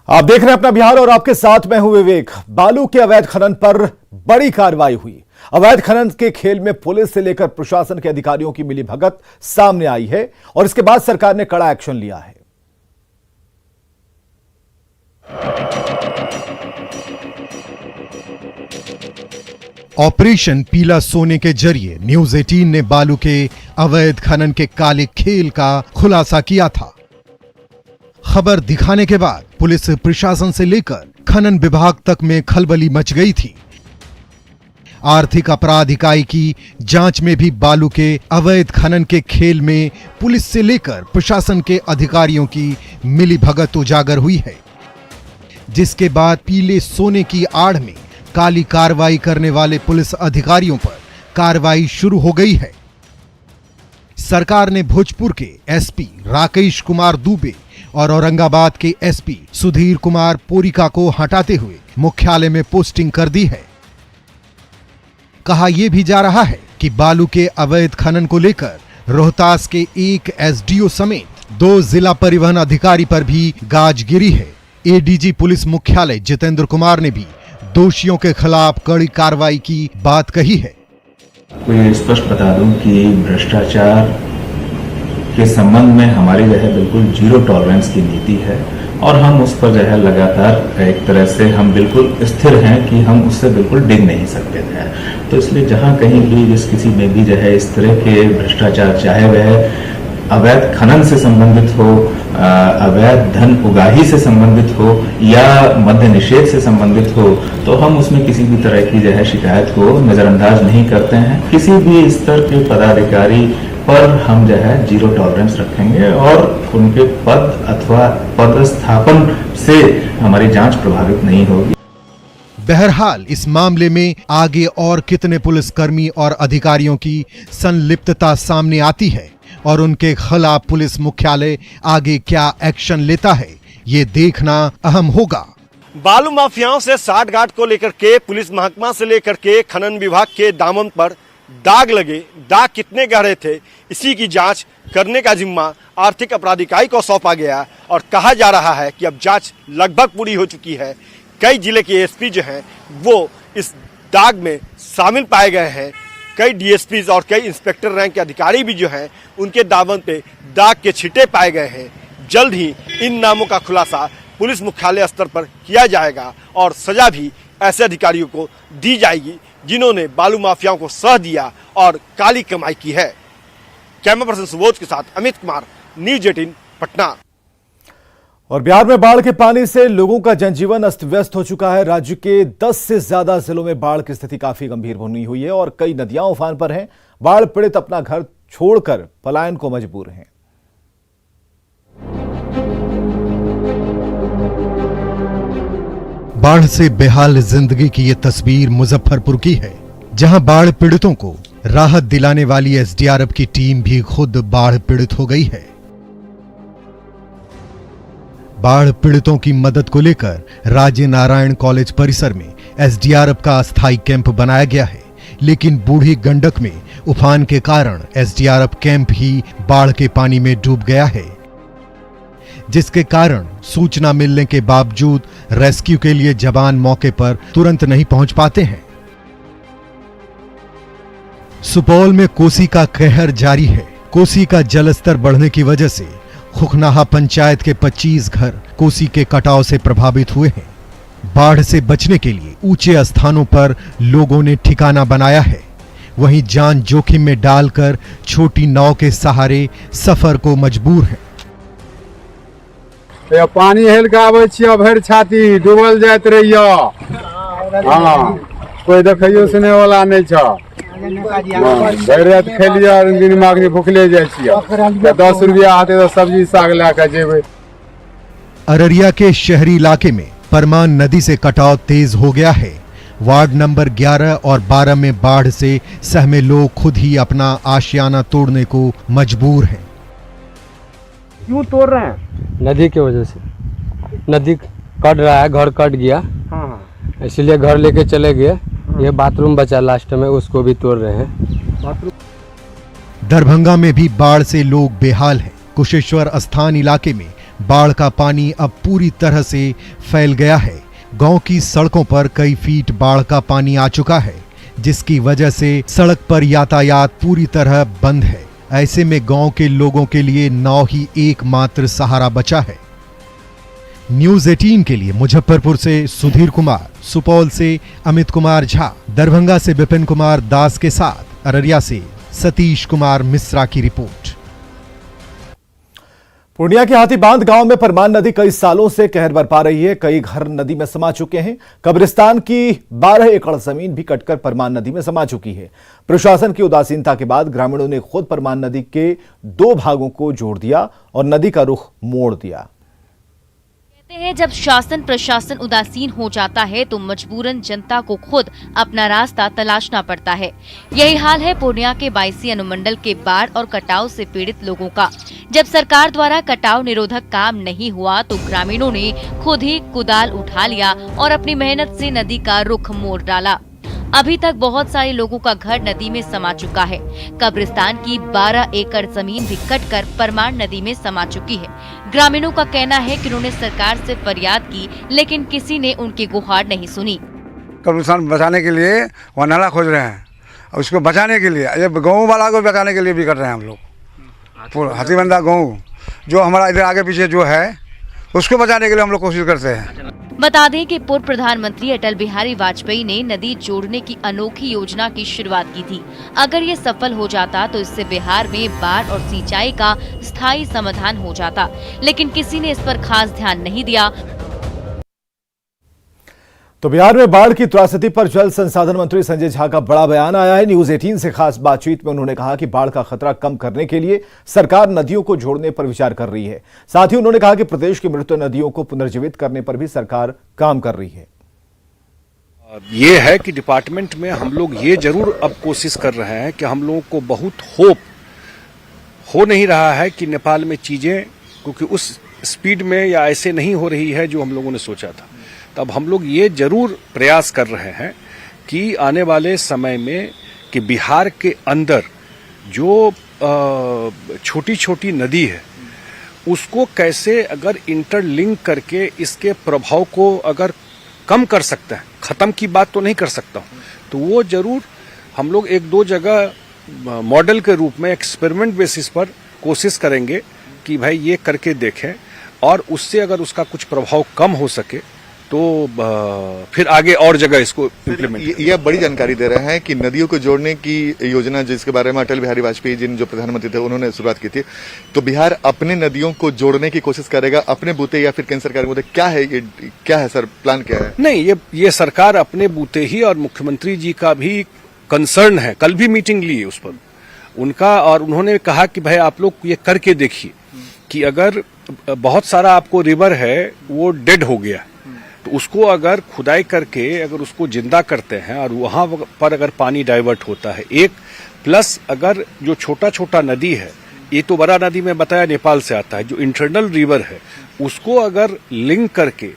आप देख रहे हैं अपना बिहार और आपके साथ मैं हूं विवेक। बालू के अवैध खनन पर बड़ी कार्रवाई हुई। अवैध खनन के खेल में पुलिस से लेकर प्रशासन के अधिकारियों की मिलीभगत सामने आई है और इसके बाद सरकार ने कड़ा एक्शन लिया है। ऑपरेशन पीला सोने के जरिए न्यूज 18 ने बालू के अवैध खनन के काले खेल का खुलासा किया था। खबर दिखाने के बाद पुलिस प्रशासन से लेकर खनन विभाग तक में खलबली मच गई थी। आर्थिक अपराध इकाई की जांच में भी बालू के अवैध खनन के खेल में पुलिस से लेकर प्रशासन के अधिकारियों की मिलीभगत उजागर हुई है, जिसके बाद पीले सोने की आड़ में काली कार्रवाई करने वाले पुलिस अधिकारियों पर कार्रवाई शुरू हो गई है। सरकार ने भोजपुर के एसपी राकेश कुमार दुबे और औरंगाबाद के एसपी सुधीर कुमार पोरिका को हटाते हुए मुख्यालय में पोस्टिंग कर दी है। कहा यह भी जा रहा है कि बालू के अवैध खनन को लेकर रोहतास के एक एसडीओ समेत 2 जिला परिवहन अधिकारी पर भी गाज गिरी है। एडीजी पुलिस मुख्यालय जितेंद्र कुमार ने भी दोषियों के खिलाफ कड़ी कार्रवाई की बात कही है। मैं स्पष्ट बता दूं कि भ्रष्टाचार के संबंध में हमारी जो है बिल्कुल जीरो टॉलरेंस की नीति है और हम उस पर जो है लगातार एक तरह से हम बिल्कुल स्थिर हैं कि हम उससे बिल्कुल डिग नहीं सकते थे। तो इसलिए जहां कहीं भी जिस किसी में भी जो है इस तरह के भ्रष्टाचार, चाहे वह अवैध खनन से संबंधित हो, अवैध धन उगाही से संबंधित हो या मद्य निषेध से संबंधित हो, तो हम उसमें किसी भी तरह की जो है शिकायत को नजरअंदाज नहीं करते हैं। किसी भी स्तर के पदाधिकारी पर हम जो है जीरो टॉलरेंस रखेंगे और उनके पद अथवा पदस्थापन से हमारी जांच प्रभावित नहीं होगी। बहरहाल इस मामले में आगे और कितने पुलिसकर्मी और अधिकारियों की संलिप्तता सामने आती है और उनके खिलाफ पुलिस मुख्यालय आगे क्या एक्शन लेता है, ये देखना अहम होगा। बालू माफियाओं से साठगांठ को लेकर के पुलिस महकमा से लेकर के खनन विभाग के दामन पर दाग लगे, दाग कितने गहरे थे, इसी की जांच करने का जिम्मा आर्थिक अपराध इकाई को सौंपा गया और कहा जा रहा है कि अब जांच लगभग पूरी हो चुकी है। कई जिले के एसपी जो हैं वो इस दाग में शामिल पाए गए हैं। कई डीएसपीज और कई इंस्पेक्टर रैंक के अधिकारी भी जो हैं उनके दामन पे दाग के छिटे पाए गए हैं। जल्द ही इन नामों का खुलासा पुलिस मुख्यालय स्तर पर किया जाएगा और सजा भी ऐसे अधिकारियों को दी जाएगी जिन्होंने बालू माफियाओं को सह दिया और काली कमाई की है। कैमरा पर्सन सुबोध के साथ अमित कुमार, न्यूज 18 पटना। और बिहार में बाढ़ के पानी से लोगों का जनजीवन अस्त व्यस्त हो चुका है। राज्य के 10 से ज्यादा जिलों में बाढ़ की स्थिति काफी गंभीर बनी हुई है और कई नदियां उफान पर हैं। बाढ़ पीड़ित अपना घर छोड़कर पलायन को मजबूर हैं। बाढ़ से बेहाल जिंदगी की ये तस्वीर मुजफ्फरपुर की है, जहां बाढ़ पीड़ितों को राहत दिलाने वाली एसडीआरएफ की टीम भी खुद बाढ़ पीड़ित हो गई है। बाढ़ पीड़ितों की मदद को लेकर राजे नारायण कॉलेज परिसर में एसडीआरएफ का अस्थायी कैंप बनाया गया है, लेकिन बूढ़ी गंडक में उफान के कारण एसडीआरएफ कैंप ही बाढ़ के पानी में डूब गया है, जिसके कारण सूचना मिलने के बावजूद रेस्क्यू के लिए जवान मौके पर तुरंत नहीं पहुंच पाते हैं। सुपौल में कोसी का कहर जारी है। कोसी का जलस्तर बढ़ने की वजह से खुखनाहा पंचायत के 25 घर कोसी के कटाव से प्रभावित हुए हैं। बाढ़ से बचने के लिए ऊंचे स्थानों पर लोगों ने ठिकाना बनाया है, वहीं जान जोखिम में डालकर छोटी नाव के सहारे सफर को मजबूर हैं। पानी हेल के आवे छियै, भरि छाती डूबल जाइत रहियो। हाँ, कोई देखियो सुने वाला नहीं छ। भरि रात खेलिया, दिमाग में भूखले जाइ छियै। 10 रुपया आते तो सब्जी साग लेके जेबै। अररिया के शहरी इलाके में परमान नदी से कटाव तेज हो गया है। वार्ड नंबर 11 और 12 में बाढ़ से सहमे लोग खुद ही अपना आशियाना तोड़ने को मजबूर हैं। क्यों तोड़ रहे हैं? नदी की वजह से। नदी कट रहा है, घर कट गया। हाँ। इसलिए घर लेके चले गए। ये बाथरूम बचा लास्ट में, उसको भी तोड़ रहे हैं। दरभंगा में भी बाढ़ से लोग बेहाल हैं। कुशेश्वर स्थान इलाके में बाढ़ का पानी अब पूरी तरह से फैल गया है। गांव की सड़कों पर कई फीट बाढ़ का पानी आ चुका है, जिसकी वजह से सड़क पर यातायात पूरी तरह बंद है। ऐसे में गांव के लोगों के लिए नाव ही एकमात्र सहारा बचा है। न्यूज 18 के लिए मुजफ्फरपुर से सुधीर कुमार, सुपौल से अमित कुमार झा, दरभंगा से विपिन कुमार दास के साथ अररिया से सतीश कुमार मिश्रा की रिपोर्ट। पूर्णिया के हाथीबांध गांव में परमान नदी कई सालों से कहर बरपा रही है। कई घर नदी में समा चुके हैं। कब्रिस्तान की 12 एकड़ जमीन भी कटकर परमान नदी में समा चुकी है। प्रशासन की उदासीनता के बाद ग्रामीणों ने खुद परमान नदी के 2 भागों को जोड़ दिया और नदी का रुख मोड़ दिया। कहते हैं, जब शासन प्रशासन उदासीन हो जाता है तो मजबूरन जनता को खुद अपना रास्ता तलाशना पड़ता है। यही हाल है पूर्णिया के 22 अनुमंडल के बाढ़ और कटाव से पीड़ित लोगों का। जब सरकार द्वारा कटाव निरोधक काम नहीं हुआ तो ग्रामीणों ने खुद ही कुदाल उठा लिया और अपनी मेहनत से नदी का रुख मोड़ डाला। अभी तक बहुत सारे लोगों का घर नदी में समा चुका है। कब्रिस्तान की 12 एकड़ जमीन भी कटकर परमान नदी में समा चुकी है। ग्रामीणों का कहना है कि उन्होंने सरकार से फरियाद की, लेकिन किसी ने उनकी गुहार नहीं सुनी। कब्रिस्तान बचाने के लिए वहाँ नाला खोज रहे हैं, उसको बचाने के लिए, ये गाँव वाला को बचाने के लिए भी कर रहे हैं हम लोग। हाथीबंधा गाँव जो हमारा इधर आगे पीछे जो है उसको बचाने के लिए हम लोग कोशिश करते हैं। बता दें कि पूर्व प्रधानमंत्री अटल बिहारी वाजपेयी ने नदी जोड़ने की अनोखी योजना की शुरुआत की थी। अगर ये सफल हो जाता तो इससे बिहार में बाढ़ और सिंचाई का स्थायी समाधान हो जाता, लेकिन किसी ने इस पर खास ध्यान नहीं दिया। तो बिहार में बाढ़ की त्रासदी पर जल संसाधन मंत्री संजय झा का बड़ा बयान आया है। न्यूज 18 से खास बातचीत में उन्होंने कहा कि बाढ़ का खतरा कम करने के लिए सरकार नदियों को जोड़ने पर विचार कर रही है। साथ ही उन्होंने कहा कि प्रदेश की मृत नदियों को पुनर्जीवित करने पर भी सरकार काम कर रही है। ये है कि डिपार्टमेंट में हम लोग ये जरूर अब कोशिश कर रहे हैं कि हम लोगों को बहुत होप हो नहीं रहा है कि नेपाल में चीजें क्योंकि उस स्पीड में या ऐसे नहीं हो रही है जो हम लोगों ने सोचा था। तब हम लोग ये जरूर प्रयास कर रहे हैं कि आने वाले समय में कि बिहार के अंदर जो छोटी छोटी नदी है उसको कैसे अगर इंटरलिंक करके इसके प्रभाव को अगर कम कर सकते हैं, खत्म की बात तो नहीं कर सकता हूँ, तो वो जरूर हम लोग 1-2 जगह मॉडल के रूप में एक्सपेरिमेंट बेसिस पर कोशिश करेंगे कि भाई ये करके देखें और उससे अगर उसका कुछ प्रभाव कम हो सके तो फिर आगे और जगह इसको इम्प्लीमेंट। यह बड़ी जानकारी दे रहे हैं कि नदियों को जोड़ने की योजना जिसके बारे में अटल बिहारी वाजपेयी जी जो प्रधानमंत्री थे उन्होंने शुरुआत की थी, तो बिहार अपने नदियों को जोड़ने की कोशिश करेगा अपने बूते या फिर केंद्र सरकार के बूते। क्या है ये, क्या है सर, प्लान क्या है? नहीं, ये सरकार अपने बूते ही और मुख्यमंत्री जी का भी कंसर्न है। कल भी मीटिंग ली है उस पर उनका और उन्होंने कहा कि भाई आप लोग ये करके देखिए कि अगर बहुत सारा आपको रिवर है वो डेड हो गया तो उसको अगर खुदाई करके अगर उसको जिंदा करते हैं और वहां पर अगर पानी डाइवर्ट होता है एक प्लस अगर जो छोटा छोटा नदी है, ये तो बड़ा नदी में बताया नेपाल से आता है, जो इंटरनल रिवर है उसको अगर लिंक करके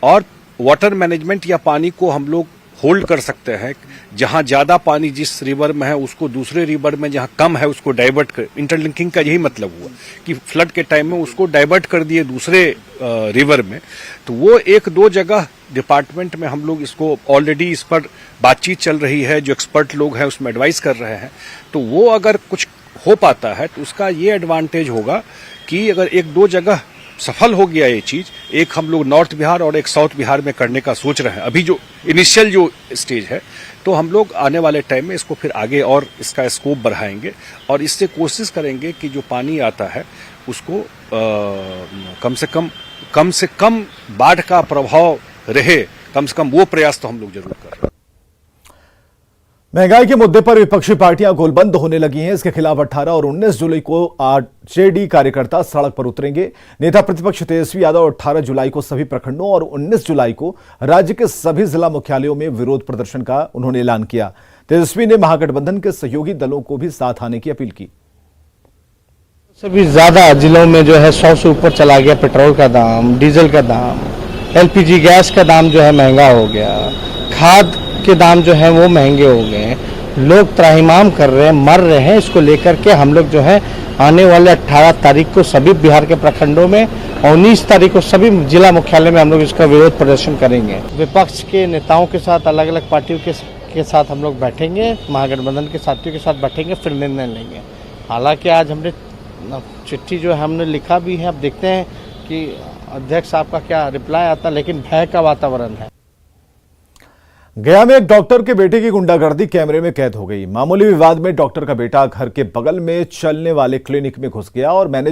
और वाटर मैनेजमेंट या पानी को हम लोग होल्ड कर सकते हैं। जहां ज्यादा पानी जिस रिवर में है उसको दूसरे रिवर में जहां कम है उसको डाइवर्ट कर, इंटरलिंकिंग का यही मतलब हुआ कि फ्लड के टाइम में उसको डाइवर्ट कर दिए दूसरे रिवर में। तो वो 1-2 जगह डिपार्टमेंट में हम लोग इसको ऑलरेडी इस पर बातचीत चल रही है, जो एक्सपर्ट लोग हैं उसमें एडवाइस कर रहे हैं। तो वो अगर कुछ हो पाता है तो उसका ये एडवांटेज होगा कि अगर 1-2 जगह सफल हो गया ये चीज, एक हम लोग नॉर्थ बिहार और एक साउथ बिहार में करने का सोच रहे हैं अभी जो इनिशियल जो स्टेज है, तो हम लोग आने वाले टाइम में इसको फिर आगे और इसका स्कोप बढ़ाएंगे और इससे कोशिश करेंगे कि जो पानी आता है उसको कम से कम बाढ़ का प्रभाव रहे, कम से कम वो प्रयास तो हम लोग जरूर कर रहे हैं। महंगाई के मुद्दे पर विपक्षी पार्टियां गोलबंद होने लगी हैं। इसके खिलाफ 18 और 19 जुलाई को आरजेडी कार्यकर्ता सड़क पर उतरेंगे। नेता प्रतिपक्ष तेजस्वी यादव 18 जुलाई को सभी प्रखंडों और 19 जुलाई को राज्य के सभी जिला मुख्यालयों में विरोध प्रदर्शन का उन्होंने ऐलान किया। तेजस्वी ने महागठबंधन के सहयोगी दलों को भी साथ आने की अपील की। सभी ज्यादा जिलों में जो है 100 से ऊपर चला गया पेट्रोल का दाम, डीजल का दाम, एलपीजी गैस का दाम जो है महंगा हो गया, खाद के दाम जो है वो महंगे हो गए, लोग त्राहिमाम कर रहे हैं, मर रहे हैं। इसको लेकर के हम लोग जो है आने वाले 18 तारीख को सभी बिहार के प्रखंडों में और 19 तारीख को सभी जिला मुख्यालय में हम लोग इसका विरोध प्रदर्शन करेंगे। विपक्ष के नेताओं के साथ, अलग अलग पार्टियों के साथ हम लोग बैठेंगे, महागठबंधन के साथियों के साथ बैठेंगे, फिर निर्णय लेंगे। हालांकि आज हमने चिट्ठी जो है हमने लिखा भी है, अब देखते हैं कि अध्यक्ष साहब का क्या रिप्लाई आता है, लेकिन भय का वातावरण है। गया में एक डॉक्टर के बेटे की गुंडागर्दी कैमरे में कैद हो गई। मामूली विवाद में डॉक्टर का बेटा घर के बगल में चलने वाले क्लिनिक में घुस गया और मैनेजर